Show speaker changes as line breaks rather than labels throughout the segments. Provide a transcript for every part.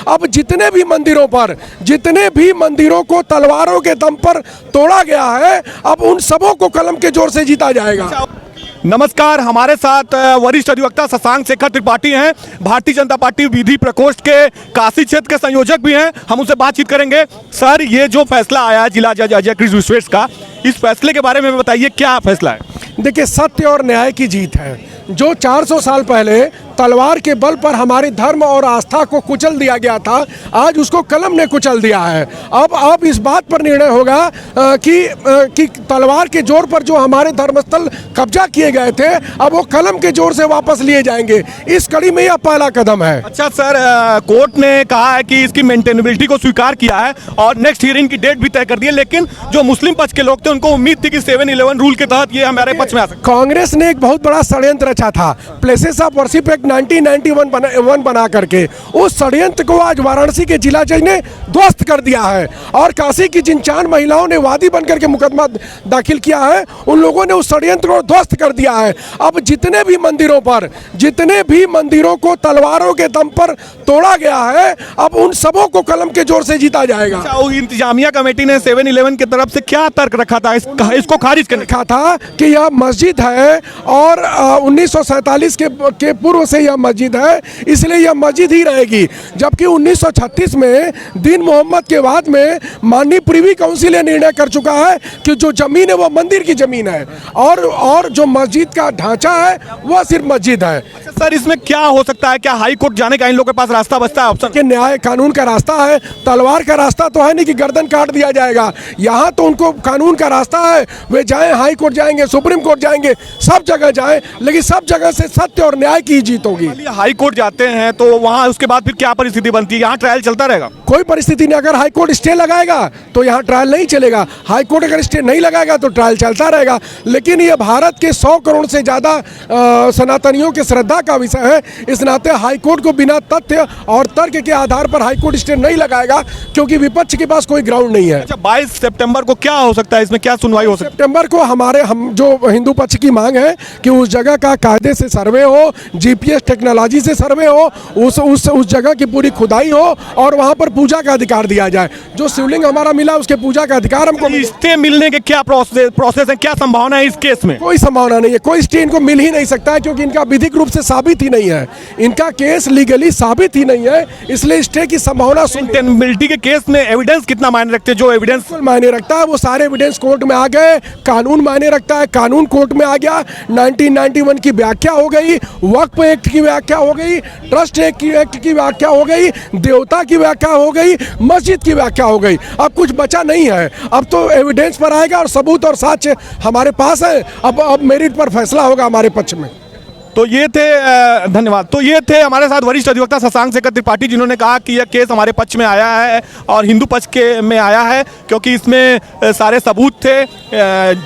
अब जितने भी मंदिरों को तलवारों के दम पर तोड़ा गया है, अब उन सबों को कलम के जोर से जीता जाएगा।
नमस्कार, हमारे साथ वरिष्ठ अधिवक्ता शशांक शेखर त्रिपाठी हैं, भारतीय जनता पार्टी विधि प्रकोष्ठ के काशी क्षेत्र के संयोजक भी हैं। हम उनसे बातचीत करेंगे। सर, ये जो फैसला आया जिला जज अजय कृष्ण विश्वेश का, इस फैसले के बारे में बताइए, क्या फैसला है?
देखिए, सत्य और न्याय की जीत है। जो 400 साल पहले तलवार के बल पर हमारे धर्म और आस्था को कुचल दिया गया था, आज उसको कलम ने कुचल दिया है। अब इस बात पर निर्णय होगा कि तलवार के जोर पर जो हमारे धर्मस्थल कब्जा किए गए थे, अब वो कलम के जोर से वापस लिए जाएंगे। इस कड़ी में यह पहला कदम है।
अच्छा सर, कोर्ट ने कहा है कि इसकी मेंटेनेबिलिटी को स्वीकार किया है और नेक्स्ट हियरिंग की डेट भी तय कर दी है, लेकिन जो मुस्लिम पक्ष के लोग थे उनको उम्मीद थी कि 7-11 रूल के तहत ये हमारे पक्ष में आ सकता।
कांग्रेस ने एक बहुत बड़ा षड्यंत्र रचा था, प्लेसेस ऑफ वर्शिप एक्ट 1991 बना करके। उस षड्यंत्र को आज वाराणसी के जिला जज ने ध्वस्त कर दिया है और काशी की जिन 4 महिलाओं ने वादी बनकर के मुकदमा दाखिल किया है, उन लोगों ने उस षड्यंत्र को ध्वस्त कर दिया है। अब जितने भी मंदिरों को तलवारों के दम पर तोड़ा गया है, अब उन सबों को कलम के जोर से जीता जाएगा।
अच्छा, इंतजामिया कमेटी ने 7-11 की तरफ से क्या तर्क रखा था इसको खारिज करने?
लिखा था कि यह मस्जिद है और 1947 के पूर्व से यह मस्जिद है, इसलिए यह मस्जिद ही रहेगी। जबकि 1936 में दीन मोहम्मद के बाद में माननीय प्रिवी काउंसिल यह निर्णय कर चुका है कि जो जमीन है वह मंदिर की जमीन है और जो मस्जिद का ढांचा है वह सिर्फ मस्जिद है।
सर, इसमें क्या हो सकता है? क्या हाई कोर्ट जाने का इन लोगों के पास रास्ता बचता है? ऑप्शन
कि न्याय कानून का रास्ता है, तलवार का रास्ता तो है नहीं कि गर्दन काट दिया जाएगा। यहाँ तो उनको कानून का रास्ता है, वे जाएं, हाई कोर्ट जाएंगे, सुप्रीम कोर्ट जाएंगे, सब जगह जाएं, लेकिन सब जगह से सत्य और न्याय की जीत होगी।
हाई कोर्ट जाते हैं तो वहाँ उसके बाद फिर क्या परिस्थिति बनती है? यहाँ ट्रायल चलता रहेगा?
कोई परिस्थिति नहीं। अगर हाई कोर्ट स्टे लगाएगा तो यहाँ ट्रायल नहीं चलेगा। हाई कोर्ट अगर स्टे नहीं लगाएगा तो ट्रायल चलता रहेगा। लेकिन ये भारत के 100 करोड़ से ज़्यादा सनातनियों की श्रद्धा का विषय है। इस नाते हाई कोर्ट को बिना तथ्य और तर्क के आधार पर हाई कोर्ट स्टे नहीं लगाएगा, क्योंकि विपक्ष के पास कोई ग्राउंड नहीं है।
अच्छा, 22 सितंबर को क्या हो सकता है? इसमें क्या सुनवाई हो सकती है?
सितंबर को हम जो हिंदू पक्ष की मांग है कि उस जगह का कायदे से सर्वे हो, जीपीएस टेक्नोलॉजी से सर्वे हो, उस जगह की पूरी खुदाई हो और वहां पर पूजा का अधिकार दिया जाए। जो शिवलिंग हमारा मिला उसके पूजा का अधिकार हमको।
स्टे मिलने के क्या प्रोसेस है, क्या संभावना है इस केस में?
कोई संभावना नहीं है। कोई स्टे इनको मिल ही नहीं सकता है, क्योंकि इनका विधिक रूप से साबित ही नहीं है। इनका केस लीगली साबित ही नहीं है, इसलिए स्टे की संभावना।
मेंटेनेबिलिटी के केस में एविडेंस कितना मायने रखते हैं? जो एविडेंस
मायने रखता है वो सारे एविडेंस कोर्ट में आ गए। कानून मायने रखता है, कानून कोर्ट में आ गया। 1991 की व्याख्या हो गई, वक्फ एक्ट की व्याख्या हो गई, ट्रस्ट एक्ट की व्याख्या हो गई, देवता की व्याख्या हो गई, मस्जिद की व्याख्या हो गई। अब कुछ बचा नहीं है। अब तो एविडेंस पर आएगा और सबूत और साक्ष्य हमारे पास है। अब मेरिट पर फैसला होगा हमारे पक्ष में।
तो ये थे, धन्यवाद। तो ये थे हमारे साथ वरिष्ठ अधिवक्ता शशांक शेखर त्रिपाठी, जिन्होंने कहा कि यह केस हमारे पक्ष में आया है और हिंदू पक्ष के में आया है, क्योंकि इसमें सारे सबूत थे,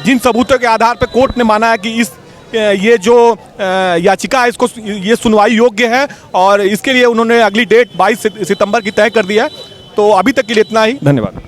जिन सबूतों के आधार पर कोर्ट ने माना है कि ये जो याचिका है इसको ये सुनवाई योग्य है, और इसके लिए उन्होंने अगली डेट 22 सितंबर की तय कर दी है। तो अभी तक के लिए इतना ही। धन्यवाद।